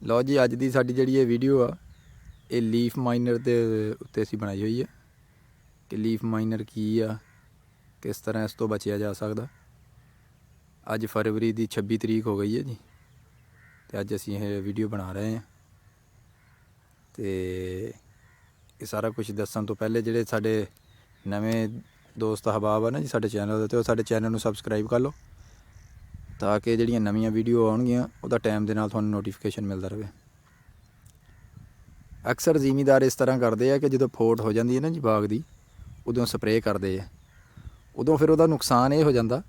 ਲਓ ਜੀ, ਅੱਜ ਦੀ ਸਾਡੀ ਜਿਹੜੀ ਇਹ ਵੀਡੀਓ ਆ ਇਹ ਲੀਫ ਮਾਈਨਰ ਦੇ ਉੱਤੇ ਅਸੀਂ ਬਣਾਈ ਹੋਈ ਹੈ ਕਿ ਲੀਫ ਮਾਈਨਰ ਕੀ ਆ, ਕਿਸ ਤਰ੍ਹਾਂ ਇਸ ਤੋਂ ਬਚਿਆ ਜਾ ਸਕਦਾ। ਅੱਜ ਫਰਵਰੀ ਦੀ 26 ਤਰੀਕ ਹੋ ਗਈ ਹੈ ਜੀ, ਤੇ ਅੱਜ ਅਸੀਂ ਇਹ ਵੀਡੀਓ ਬਣਾ ਰਹੇ ਹਾਂ। ਤੇ ਇਹ ਸਾਰਾ ਕੁਝ ਦੱਸਣ ਤੋਂ ਪਹਿਲੇ ਜਿਹੜੇ ਸਾਡੇ ਨਵੇਂ ਦੋਸਤ ਅਹਿਬਾਬ ਆ ਨਾ ਜੀ ਸਾਡੇ ਚੈਨਲ ਦੇ, ਤੇ ਉਹ ਸਾਡੇ ਚੈਨਲ ਨੂੰ ਸਬਸਕ੍ਰਾਈਬ ਕਰ ਲਓ ਤਾਂ ਕਿ ਜਿਹੜੀਆਂ ਨਵੀਆਂ ਵੀਡੀਓ ਆਉਣਗੀਆਂ ਉਹਦਾ ਟਾਈਮ ਦੇ ਨਾਲ ਤੁਹਾਨੂੰ ਨੋਟੀਫਿਕੇਸ਼ਨ ਮਿਲਦਾ ਰਹੇ। ਅਕਸਰ ਜ਼ਿਮੀਂਦਾਰ ਇਸ ਤਰ੍ਹਾਂ ਕਰਦੇ ਆ ਕਿ ਜਦੋਂ ਫੋਟ ਹੋ ਜਾਂਦੀ ਹੈ ਨਾ ਜੀ ਬਾਗ ਦੀ, ਉਦੋਂ ਸਪਰੇਅ ਕਰਦੇ ਆ। ਉਦੋਂ ਫਿਰ ਉਹਦਾ ਨੁਕਸਾਨ ਇਹ ਹੋ ਜਾਂਦਾ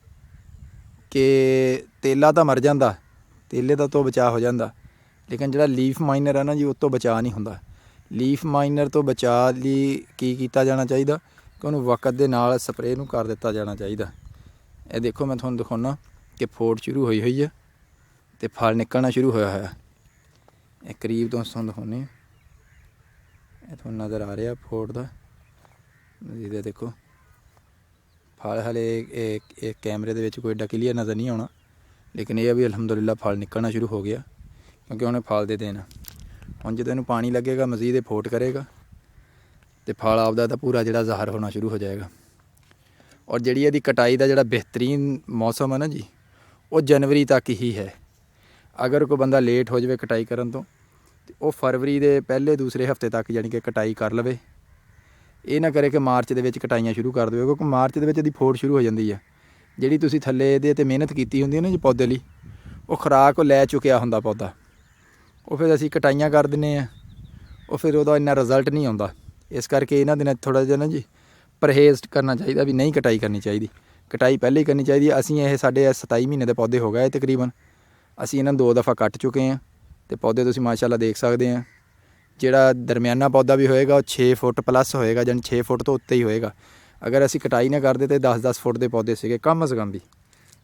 ਕਿ ਤੇਲਾ ਤਾਂ ਮਰ ਜਾਂਦਾ, ਤੇਲੇ ਦਾ ਤੋਂ ਬਚਾਅ ਹੋ ਜਾਂਦਾ, ਲੇਕਿਨ ਜਿਹੜਾ ਲੀਫ ਮਾਈਨਰ ਹੈ ਨਾ ਜੀ ਉਹ ਤੋਂ ਬਚਾਅ ਨਹੀਂ ਹੁੰਦਾ। ਲੀਫ ਮਾਈਨਰ ਤੋਂ ਬਚਾਅ ਲਈ ਕੀ ਕੀਤਾ ਜਾਣਾ ਚਾਹੀਦਾ ਕਿ ਉਹਨੂੰ ਵਕਤ ਦੇ ਨਾਲ ਸਪਰੇਅ ਨੂੰ ਕਰ ਦਿੱਤਾ ਜਾਣਾ ਚਾਹੀਦਾ। ਇਹ ਦੇਖੋ ਮੈਂ ਤੁਹਾਨੂੰ ਦਿਖਾਉਣਾ ਕਿ ਫੋਟ ਸ਼ੁਰੂ ਹੋਈ ਹੈ ਅਤੇ ਫਲ ਨਿਕਲਣਾ ਸ਼ੁਰੂ ਹੋਇਆ। ਇਹ ਕਰੀਬ ਤੋਂ ਤੁਹਾਨੂੰ ਦਿਖਾਉਂਦੇ, ਇਹ ਤੁਹਾਨੂੰ ਨਜ਼ਰ ਆ ਰਿਹਾ ਫੋਟ ਦਾ। ਇਹਦੇ ਦੇਖੋ ਫਲ ਹਲੇ ਇਹ ਕੈਮਰੇ ਦੇ ਵਿੱਚ ਕੋਈ ਏਡਾ ਕਲੀਅਰ ਨਜ਼ਰ ਨਹੀਂ ਆਉਣਾ, ਲੇਕਿਨ ਇਹ ਵੀ ਅਲਹਮਦੁਲਿਲਾ ਫਲ ਨਿਕਲਣਾ ਸ਼ੁਰੂ ਹੋ ਗਿਆ, ਕਿਉਂਕਿ ਉਹਨੇ ਫਲ ਦੇ ਦੇਣਾ। ਹੁਣ ਜਦੋਂ ਇਹਨੂੰ ਪਾਣੀ ਲੱਗੇਗਾ ਮਜ਼ੀਦ ਇਹ ਫੋਟ ਕਰੇਗਾ ਅਤੇ ਫਲ ਆਪਦਾ ਤਾਂ ਪੂਰਾ ਜਿਹੜਾ ਜ਼ਾਹਰ ਹੋਣਾ ਸ਼ੁਰੂ ਹੋ ਜਾਏਗਾ। ਔਰ ਜਿਹੜੀ ਇਹਦੀ ਕਟਾਈ ਦਾ ਜਿਹੜਾ ਬਿਹਤਰੀਨ ਮੌਸਮ ਹੈ ਨਾ ਜੀ, ਉਹ ਜਨਵਰੀ ਤੱਕ ਹੀ ਹੈ। ਅਗਰ ਕੋਈ ਬੰਦਾ ਲੇਟ ਹੋ ਜਾਵੇ ਕਟਾਈ ਕਰਨ ਤੋਂ, ਤੇ ਉਹ ਫਰਵਰੀ ਦੇ ਪਹਿਲੇ ਦੂਸਰੇ ਹਫਤੇ ਤੱਕ ਯਾਨੀ ਕਿ ਕਟਾਈ ਕਰ ਲਵੇ। ਇਹ ਨਾ ਕਰੇ ਕਿ ਮਾਰਚ ਦੇ ਵਿੱਚ ਕਟਾਈਆਂ ਸ਼ੁਰੂ ਕਰ ਦੇਵੇ, ਕਿਉਂਕਿ ਮਾਰਚ ਦੇ ਵਿੱਚ ਇਹਦੀ ਫੋਟ ਸ਼ੁਰੂ ਹੋ ਜਾਂਦੀ ਹੈ। ਜਿਹੜੀ ਤੁਸੀਂ ਥੱਲੇ ਇਹਦੇ 'ਤੇ ਮਿਹਨਤ ਕੀਤੀ ਹੁੰਦੀ ਹੈ ਨਾ ਜੀ ਪੌਦੇ ਲਈ, ਉਹ ਖੁਰਾਕ ਉਹ ਲੈ ਚੁੱਕਿਆ ਹੁੰਦਾ ਪੌਦਾ, ਉਹ ਫਿਰ ਅਸੀਂ ਕਟਾਈਆਂ ਕਰ ਦਿੰਦੇ ਹਾਂ, ਉਹ ਫਿਰ ਉਹਦਾ ਇੰਨਾ ਰਿਜ਼ਲਟ ਨਹੀਂ ਆਉਂਦਾ। ਇਸ ਕਰਕੇ ਇਹਨਾਂ ਦਿਨਾਂ ਥੋੜ੍ਹਾ ਜਿਹਾ ਨਾ ਜੀ ਪਰਹੇਜ਼ ਕਰਨਾ ਚਾਹੀਦਾ, ਵੀ ਨਹੀਂ ਕਟਾਈ ਕਰਨੀ ਚਾਹੀਦੀ। ਕਟਾਈ ਪਹਿਲੇ ਹੀ ਕਰਨੀ ਚਾਹੀਦੀ ਹੈ। ਅਸੀਂ ਇਹ ਸਾਡੇ 27 ਮਹੀਨੇ ਦੇ ਪੌਦੇ ਹੋ ਗਏ ਤਕਰੀਬਨ, ਅਸੀਂ ਇਹਨਾਂ ਨੂੰ 2 ਦਫਾ ਕੱਟ ਚੁੱਕੇ ਹਾਂ ਅਤੇ ਪੌਦੇ ਤੁਸੀਂ ਮਾਸ਼ਾਅੱਲਾ ਦੇਖ ਸਕਦੇ ਹਾਂ। ਜਿਹੜਾ ਦਰਮਿਆਨਾ ਪੌਦਾ ਵੀ ਹੋਏਗਾ ਉਹ 6 ਫੁੱਟ ਪਲੱਸ ਹੋਏਗਾ, ਜਾਨੀ 6 ਫੁੱਟ ਤੋਂ ਉੱਤੇ ਹੀ ਹੋਏਗਾ। ਅਗਰ ਅਸੀਂ ਕਟਾਈ ਨਾ ਕਰਦੇ ਤਾਂ 10-10 ਫੁੱਟ ਦੇ ਪੌਦੇ ਸੀਗੇ ਕਮ ਅਜ਼ ਕਮ ਵੀ,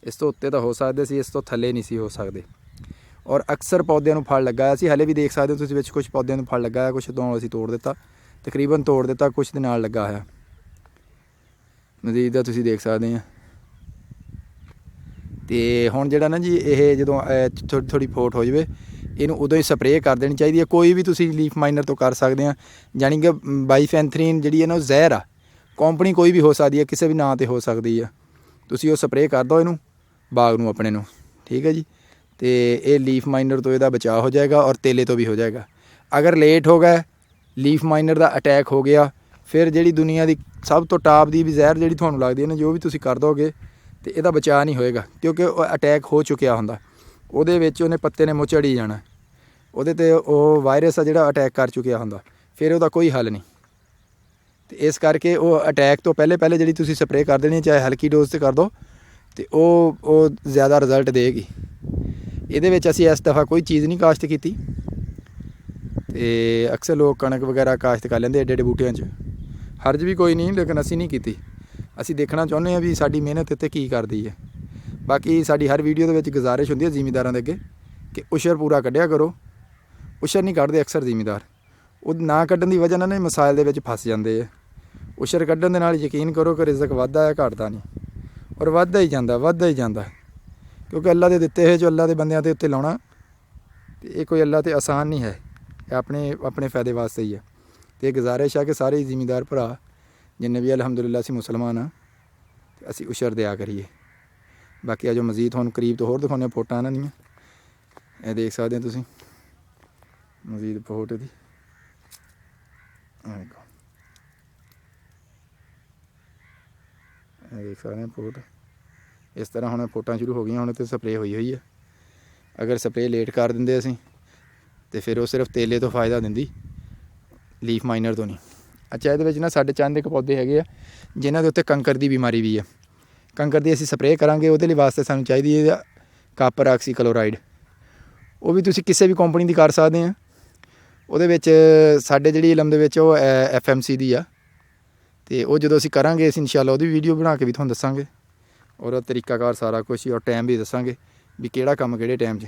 ਇਸ ਤੋਂ ਉੱਤੇ ਤਾਂ ਹੋ ਸਕਦੇ ਸੀ, ਇਸ ਤੋਂ ਥੱਲੇ ਨਹੀਂ ਸੀ ਹੋ ਸਕਦੇ। ਔਰ ਅਕਸਰ ਪੌਦਿਆਂ ਨੂੰ ਫਲ ਲੱਗਾ ਸੀ, ਹਲੇ ਵੀ ਦੇਖ ਸਕਦੇ ਹੋ ਤੁਸੀਂ ਵਿੱਚ ਕੁਛ ਪੌਦਿਆਂ ਨੂੰ ਫਲ ਲੱਗਾ ਹੈ, ਕੁਛ ਤੋਂ ਅਸੀਂ ਤੋੜ ਦਿੱਤਾ, ਤਕਰੀਬਨ ਤੋੜ ਦਿੱਤਾ, ਕੁਛ ਦੇ ਨਾਲ ਲੱਗਾ ਹੋਇਆ ਮਜ਼ੀਦ ਦਾ ਤੁਸੀਂ ਦੇਖ ਸਕਦੇ ਆ। ਅਤੇ ਹੁਣ ਜਿਹੜਾ ਨਾ ਜੀ ਇਹ ਜਦੋਂ ਥੋੜ੍ਹੀ ਥੋੜ੍ਹੀ ਫੋਟ ਹੋ ਜਾਵੇ, ਇਹਨੂੰ ਉਦੋਂ ਹੀ ਸਪਰੇਅ ਕਰ ਦੇਣੀ ਚਾਹੀਦੀ ਹੈ। ਕੋਈ ਵੀ ਤੁਸੀਂ ਲੀਫ ਮਾਈਨਰ ਤੋਂ ਕਰ ਸਕਦੇ ਆ, ਜਾਣੀ ਕਿ ਬਾਈਫੈਂਥਰੀਨ ਜਿਹੜੀ ਹੈ ਨਾ ਉਹ ਜ਼ਹਿਰ ਆ, ਕੰਪਨੀ ਕੋਈ ਵੀ ਹੋ ਸਕਦੀ ਹੈ, ਕਿਸੇ ਵੀ ਨਾਂ 'ਤੇ ਹੋ ਸਕਦੀ ਆ। ਤੁਸੀਂ ਉਹ ਸਪਰੇਅ ਕਰ ਦਿਓ ਇਹਨੂੰ, ਬਾਗ ਨੂੰ ਆਪਣੇ ਨੂੰ, ਠੀਕ ਹੈ ਜੀ। ਅਤੇ ਇਹ ਲੀਫ ਮਾਈਨਰ ਤੋਂ ਇਹਦਾ ਬਚਾਅ ਹੋ ਜਾਏਗਾ ਔਰ ਤੇਲੇ ਤੋਂ ਵੀ ਹੋ ਜਾਏਗਾ। ਅਗਰ ਲੇਟ ਹੋ ਗਏ, ਲੀਫ ਮਾਈਨਰ ਦਾ ਅਟੈਕ ਹੋ ਗਿਆ, ਫਿਰ ਜਿਹੜੀ ਦੁਨੀਆ ਦੀ ਸਭ ਤੋਂ ਟਾਪ ਦੀ ਵੀ ਜ਼ਹਿਰ ਜਿਹੜੀ ਤੁਹਾਨੂੰ ਲੱਗਦੀ ਹੈ ਨਾ, ਜੋ ਵੀ ਤੁਸੀਂ ਕਰ ਦੋਗੇ ਅਤੇ ਇਹਦਾ ਬਚਾਅ ਨਹੀਂ ਹੋਏਗਾ, ਕਿਉਂਕਿ ਉਹ ਅਟੈਕ ਹੋ ਚੁੱਕਿਆ ਹੁੰਦਾ। ਉਹਦੇ ਵਿੱਚ ਉਹਨੇ ਪੱਤੇ ਨੇ ਮੁਚੜੀ ਜਾਣਾ, ਉਹਦੇ 'ਤੇ ਉਹ ਵਾਇਰਸ ਆ ਜਿਹੜਾ ਅਟੈਕ ਕਰ ਚੁੱਕਿਆ ਹੁੰਦਾ, ਫਿਰ ਉਹਦਾ ਕੋਈ ਹੱਲ ਨਹੀਂ। ਅਤੇ ਇਸ ਕਰਕੇ ਉਹ ਅਟੈਕ ਤੋਂ ਪਹਿਲੇ ਪਹਿਲੇ ਜਿਹੜੀ ਤੁਸੀਂ ਸਪਰੇਅ ਕਰ ਦੇਣੀ, ਚਾਹੇ ਹਲਕੀ ਡੋਜ਼ 'ਤੇ ਕਰ ਦਿਓ, ਅਤੇ ਉਹ ਜ਼ਿਆਦਾ ਰਿਜ਼ਲਟ ਦੇਗੀ। ਇਹਦੇ ਵਿੱਚ ਅਸੀਂ ਇਸ ਦਫਾ ਕੋਈ ਚੀਜ਼ ਨਹੀਂ ਕਾਸ਼ਤ ਕੀਤੀ, ਅਤੇ ਅਕਸਰ ਲੋਕ ਕਣਕ ਵਗੈਰਾ ਕਾਸ਼ਤ ਕਰ ਲੈਂਦੇ ਏਡੇ ਏਡੇ ਬੂਟਿਆਂ 'ਚ, ਹਰਜ ਵੀ ਕੋਈ ਨਹੀਂ, ਲੇਕਿਨ ਅਸੀਂ ਨਹੀਂ ਕੀਤੀ। ਅਸੀਂ ਦੇਖਣਾ ਚਾਹੁੰਦੇ ਹਾਂ ਵੀ ਸਾਡੀ ਮਿਹਨਤ ਇੱਥੇ ਕੀ ਕਰਦੀ ਹੈ। ਬਾਕੀ ਸਾਡੀ ਹਰ ਵੀਡੀਓ ਦੇ ਵਿੱਚ ਗੁਜ਼ਾਰਿਸ਼ ਹੁੰਦੀ ਹੈ ਜ਼ਿਮੀਂਦਾਰਾਂ ਦੇ ਅੱਗੇ ਕਿ ਉਸ਼ਰ ਪੂਰਾ ਕੱਢਿਆ ਕਰੋ। ਉਸ਼ਰ ਨਹੀਂ ਕੱਢਦੇ ਅਕਸਰ ਜ਼ਿਮੀਂਦਾਰ, ਉਹ ਨਾ ਕੱਢਣ ਦੀ ਵਜ੍ਹਾ ਨਾਲ ਮਸਾਇਲ ਦੇ ਵਿੱਚ ਫਸ ਜਾਂਦੇ ਆ। ਉਸ਼ਰ ਕੱਢਣ ਦੇ ਨਾਲ ਯਕੀਨ ਕਰੋ ਕਿ ਰਿਜ਼ਕ ਵੱਧਦਾ ਹੈ, ਘਟਦਾ ਨਹੀਂ, ਔਰ ਵੱਧਦਾ ਹੀ ਜਾਂਦਾ, ਵੱਧਦਾ ਹੀ ਜਾਂਦਾ, ਕਿਉਂਕਿ ਅੱਲਾ ਦੇ ਦਿੱਤੇ ਹੋਏ ਜੋ ਅੱਲਾ ਦੇ ਬੰਦਿਆਂ ਦੇ ਉੱਤੇ ਲਾਉਣਾ, ਅਤੇ ਇਹ ਕੋਈ ਅੱਲਾ 'ਤੇ ਆਸਾਨ ਨਹੀਂ ਹੈ, ਇਹ ਆਪਣੇ ਫਾਇਦੇ ਵਾਸਤੇ ਹੀ ਹੈ। ਅਤੇ ਇਹ ਗੁਜ਼ਾਰਿਸ਼ ਆ ਕਿ ਸਾਰੇ ਜ਼ਿਮੀਂਦਾਰ ਭਰਾ ਜਿੰਨੇ ਵੀ ਅਲਹਮਦੁਲਿਲਾ ਅਸੀਂ ਮੁਸਲਮਾਨ ਹਾਂ, ਅਤੇ ਅਸੀਂ ਉਸ਼ਰ ਦਿਆ ਕਰੀਏ। ਬਾਕੀ ਜੋ ਮਜ਼ੀਦ ਤੁਹਾਨੂੰ ਕਰੀਬ ਤੋਂ ਹੋਰ ਦਿਖਾਉਂਦੇ ਫੋਟੋਆਂ ਇਹਨਾਂ ਦੀਆਂ, ਇਹ ਦੇਖ ਸਕਦੇ ਹੋ ਤੁਸੀਂ ਮਜ਼ੀਦ ਫੋਟ ਦੀ, ਇਹ ਦੇਖ ਸਕਦੇ ਹੋ ਫੋਟ। ਇਸ ਤਰ੍ਹਾਂ ਹੁਣ ਫੋਟਾਂ ਸ਼ੁਰੂ ਹੋ ਗਈਆਂ, ਹੁਣ 'ਤੇ ਸਪਰੇਅ ਹੋਈ ਹੈ। ਅਗਰ ਸਪਰੇਅ ਲੇਟ ਕਰ ਦਿੰਦੇ ਅਸੀਂ ਅਤੇ ਫਿਰ ਉਹ ਸਿਰਫ ਤੇਲੇ ਤੋਂ ਫਾਇਦਾ ਦਿੰਦੀ, ਲੀਫ ਮਾਈਨਰ ਤੋਂ ਨਹੀਂ। ਅੱਛਾ, ਇਹਦੇ ਵਿੱਚ ਨਾ ਸਾਡੇ ਚੰਦ ਇੱਕ ਪੌਦੇ ਹੈਗੇ ਆ ਜਿਨ੍ਹਾਂ ਦੇ ਉੱਤੇ ਕੰਕਰ ਦੀ ਬਿਮਾਰੀ ਵੀ ਹੈ। ਕੰਕਰ ਦੀ ਅਸੀਂ ਸਪਰੇਅ ਕਰਾਂਗੇ, ਉਹਦੇ ਲਈ ਵਾਸਤੇ ਸਾਨੂੰ ਚਾਹੀਦੀ ਹੈ ਕਾਪਰ ਆਕਸੀ ਕਲੋਰਾਈਡ। ਉਹ ਵੀ ਤੁਸੀਂ ਕਿਸੇ ਵੀ ਕੰਪਨੀ ਦੀ ਕਰ ਸਕਦੇ ਆ। ਉਹਦੇ ਵਿੱਚ ਸਾਡੇ ਜਿਹੜੀ ਇਲਮ ਦੇ ਵਿੱਚ ਉਹ FMC ਦੀ ਆ, ਅਤੇ ਉਹ ਜਦੋਂ ਅਸੀਂ ਕਰਾਂਗੇ ਅਸੀਂ ਇਨਸ਼ਾਅੱਲਾ ਉਹਦੀ ਵੀਡੀਓ ਬਣਾ ਕੇ ਵੀ ਤੁਹਾਨੂੰ ਦੱਸਾਂਗੇ, ਔਰ ਤਰੀਕਾਕਾਰ ਸਾਰਾ ਕੁਛ, ਔਰ ਟਾਈਮ ਵੀ ਦੱਸਾਂਗੇ ਵੀ ਕਿਹੜਾ ਕੰਮ ਕਿਹੜੇ ਟਾਈਮ 'ਚ।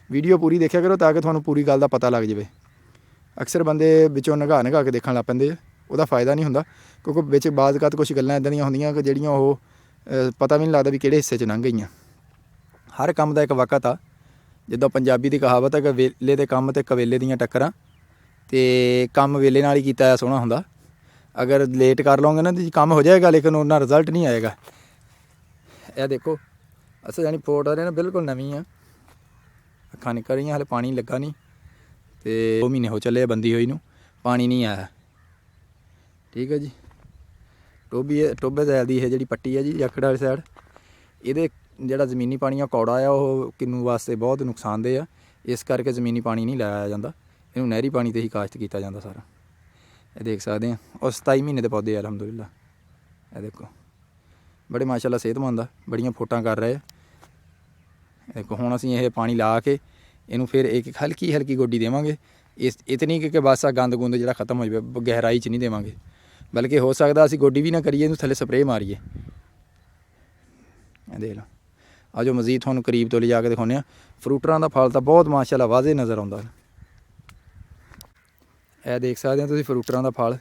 ਵੀਡੀਓ ਪੂਰੀ ਦੇਖਿਆ ਕਰੋ ਤਾਂ ਕਿ ਤੁਹਾਨੂੰ ਪੂਰੀ ਗੱਲ ਦਾ ਪਤਾ ਲੱਗ ਜਾਵੇ। ਅਕਸਰ ਬੰਦੇ ਵਿੱਚੋਂ ਨਿਗਾਹ ਕੇ ਦੇਖਣ ਲੱਗ ਪੈਂਦੇ ਆ, ਉਹਦਾ ਫਾਇਦਾ ਨਹੀਂ ਹੁੰਦਾ, ਕਿਉਂਕਿ ਵਿੱਚ ਬਾਜ਼ ਕੁਛ ਗੱਲਾਂ ਇੱਦਾਂ ਦੀਆਂ ਹੁੰਦੀਆਂ ਕਿ ਜਿਹੜੀਆਂ ਉਹ ਪਤਾ ਵੀ ਨਹੀਂ ਲੱਗਦਾ ਵੀ ਕਿਹੜੇ ਹਿੱਸੇ 'ਚ ਲੰਘ ਗਈਆਂ। ਹਰ ਕੰਮ ਦਾ ਇੱਕ ਵਕਤ ਆ, ਜਿੱਦਾਂ ਪੰਜਾਬੀ ਦੀ ਕਹਾਵਤ ਹੈ ਕਿ ਵੇਲੇ ਦੇ ਕੰਮ ਤੇ ਕਵੇਲੇ ਦੀਆਂ ਟੱਕਰਾਂ, ਤੇ ਕੰਮ ਵੇਲੇ ਨਾਲ ਹੀ ਕੀਤਾ ਆ ਸੋਹਣਾ ਹੁੰਦਾ। ਅਗਰ ਲੇਟ ਕਰ ਲਓਗੇ ਨਾ ਤਾਂ ਕੰਮ ਹੋ ਜਾਏਗਾ ਲੇਕਿਨ ਉਹਨਾਂ ਰਿਜ਼ਲਟ ਨਹੀਂ ਆਏਗਾ। ਇਹ ਦੇਖੋ ਅਸਾਂ ਜਾਨੀ ਫੋਟ ਆ ਰਹੇ ਨਾ ਬਿਲਕੁਲ ਨਵੀਂ ਆ, ਅੱਖਾਂ ਨਿਕਲ ਰਹੀਆਂ, ਹਾਲੇ ਪਾਣੀ ਲੱਗਾ ਨਹੀਂ, ਤੇ 2 ਮਹੀਨੇ ਹੋ ਚੱਲੇ ਬੰਦੀ ਹੋਈ ਨੂੰ, ਪਾਣੀ ਨਹੀਂ ਆਇਆ। ਠੀਕ ਹੈ ਜੀ। ਟੋਬੇ ਦੈਲ ਦੀ ਇਹ ਜਿਹੜੀ ਪੱਟੀ ਹੈ ਜੀ ਜਖੜ ਵਾਲੀ ਸਾਈਡ, ਇਹਦੇ ਜਿਹੜਾ ਜ਼ਮੀਨੀ ਪਾਣੀ ਆ ਕੌੜਾ ਆ, ਉਹ ਕਿੰਨੂ ਵਾਸਤੇ ਬਹੁਤ ਨੁਕਸਾਨਦੇਹ ਆ। ਇਸ ਕਰਕੇ ਜ਼ਮੀਨੀ ਪਾਣੀ ਨਹੀਂ ਲਾਇਆ ਜਾਂਦਾ, ਇਹਨੂੰ ਨਹਿਰੀ ਪਾਣੀ 'ਤੇ ਹੀ ਕਾਸ਼ਤ ਕੀਤਾ ਜਾਂਦਾ ਸਾਰਾ। ਇਹ ਦੇਖ ਸਕਦੇ ਆ, ਔਰ 27 ਮਹੀਨੇ ਦੇ ਪੌਦੇ ਆ ਅਲਹਮਦੁਲਿਲਾ। ਇਹ ਦੇਖੋ ਬੜੇ ਮਾਸ਼ਾਅੱਲਾ ਸਿਹਤਮੰਦ ਆ, ਬੜੀਆਂ ਫੋਟਾਂ ਕਰ ਰਹੇ ਆ। ਦੇਖੋ ਹੁਣ ਅਸੀਂ ਇਹ ਪਾਣੀ ਲਾ ਕੇ ਇਹਨੂੰ ਫਿਰ ਇੱਕ ਹਲਕੀ ਗੋਡੀ ਦੇਵਾਂਗੇ। ਇਤਨੀ ਕਿ ਬਸ ਆ ਗੰਦ ਗੁੰਦ ਜਿਹੜਾ ਖਤਮ ਹੋ ਜਾਵੇ, ਗਹਿਰਾਈ 'ਚ ਨਹੀਂ ਦੇਵਾਂਗੇ, ਬਲਕਿ ਹੋ ਸਕਦਾ ਅਸੀਂ ਗੋਡੀ ਵੀ ਨਾ ਕਰੀਏ, ਇਹਨੂੰ ਥੱਲੇ ਸਪਰੇਅ ਮਾਰੀਏ। ਇਹ ਦੇਖ ਲਓ, ਆ ਜੋ ਮਜ਼ੀਦ ਤੁਹਾਨੂੰ ਕਰੀਬ ਤੋਂ ਲਿਜਾ ਕੇ ਦਿਖਾਉਂਦੇ ਆ। ਫਰੂਟਰਾਂ ਦਾ ਫਲ ਤਾਂ ਬਹੁਤ ਮਾਸ਼ਾਅੱਲਾ ਵਾਜ਼ੇ ਨਜ਼ਰ ਆਉਂਦਾ। ਇਹ ਦੇਖ ਸਕਦੇ ਹੋ ਤੁਸੀਂ ਫਰੂਟਰਾਂ ਦਾ ਫਲ,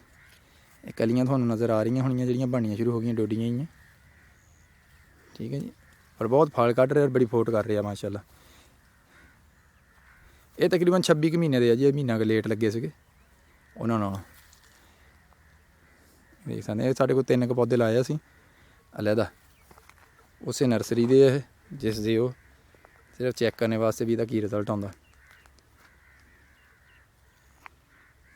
ਇਹ ਕਲੀਆਂ ਤੁਹਾਨੂੰ ਨਜ਼ਰ ਆ ਰਹੀਆਂ ਹੋਣੀਆਂ ਜਿਹੜੀਆਂ ਬਣਨੀਆਂ ਸ਼ੁਰੂ ਹੋ ਗਈਆਂ, ਡੋਡੀਆਂ ਹੀ। ਠੀਕ ਹੈ ਜੀ, ਪਰ ਬਹੁਤ ਫਲ ਕੱਢ ਰਹੇ, ਬੜੀ ਫੋਟ ਕਰ ਰਿਹਾ ਮਾਸ਼ਾਅੱਲਾ। ਇਹ ਤਕਰੀਬਨ 26 ਕੁ ਮਹੀਨੇ ਦੇ ਆ ਜੀ, ਇਹ ਮਹੀਨਾ ਕੁ ਲੇਟ ਲੱਗੇ ਸੀਗੇ ਉਹਨਾਂ ਨਾਲ। ਦੇਖ ਸਕਦੇ ਇਹ ਸਾਡੇ ਕੋਲ 3 ਕੁ ਪੌਦੇ ਲਾਏ ਅਸੀਂ ਅਲੱਗਾ, ਉਸੇ ਨਰਸਰੀ ਦੇ ਇਹ, ਜਿਸ ਦੇ ਉਹ ਸਿਰਫ ਚੈੱਕ ਕਰਨ ਵਾਸਤੇ ਵੀ ਇਹਦਾ ਕੀ ਰਿਜ਼ਲਟ ਆਉਂਦਾ।